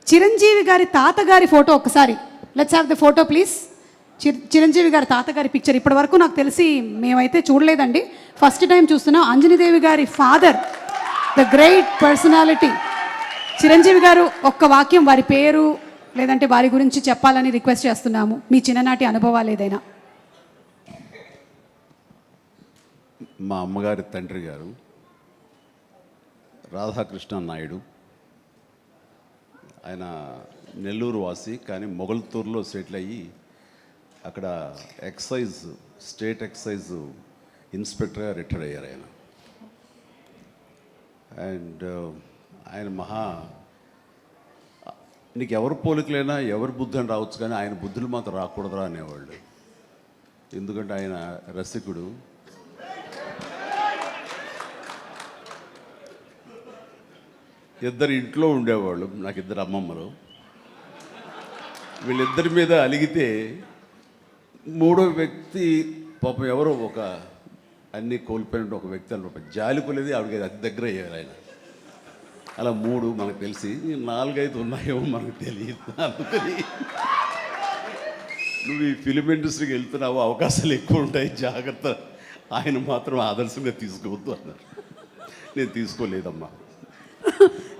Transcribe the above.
చిరంజీవి గారి తాతగారి ఫోటో ఒకసారి, let's have the photo please. Chiranjeevi గారి తాతగారి పిక్చర్ ఇప్పటి వరకు నాకు తెలిసి మేమైతే చూడలేదండి, ఫస్ట్ టైం చూస్తున్నాం. అంజనీదేవి గారి father, the great personality Chiranjeevi గారు. ఒక్క వాక్యం వారి పేరు లేదంటే వారి గురించి చెప్పాలని రిక్వెస్ట్ చేస్తున్నాము, మీ చిన్ననాటి అనుభవాలు ఏదైనా. మా అమ్మగారి తండ్రి గారు రాధాకృష్ణ నాయుడు. ఆయన నెల్లూరు వాసి, కానీ మొగల్తూరులో సెటిల్ అయ్యి అక్కడ స్టేట్ ఎక్సైజ్ ఇన్స్పెక్టర్గా రిటైర్ అయ్యారు ఆయన. అండ్ ఆయన నీకు ఎవరు పోలికలైనా ఎవరి బుద్ధి అని రావచ్చు, కానీ ఆయన బుద్ధులు మాత్రం రాకూడదురా అనేవాళ్ళు. ఎందుకంటే ఆయన రసికుడు. ఇద్దరు ఇంట్లో ఉండేవాళ్ళు, నాకు ఇద్దరు అమ్మమ్మలు. వీళ్ళిద్దరి మీద అలిగితే మూడో వ్యక్తి పాపం ఎవరో ఒక అన్నీ కోల్పోయిన ఒక వ్యక్తి అన్నమాట, జాలిపోలేదు ఆవిడకి అతి దగ్గర అయ్యారు ఆయన. అలా మూడు మనకు తెలిసి 4-5 ఉన్నాయేమో మనకు తెలియదు. అందుకని నువ్వు ఈ ఫిలిం ఇండస్ట్రీకి వెళ్తున్నావు, అవకాశాలు ఎక్కువ ఉంటాయి, జాగ్రత్త. ఆయన మాత్రం ఆదర్శంగా తీసుకోవద్దు అన్నారు. నేను తీసుకోలేదమ్మా.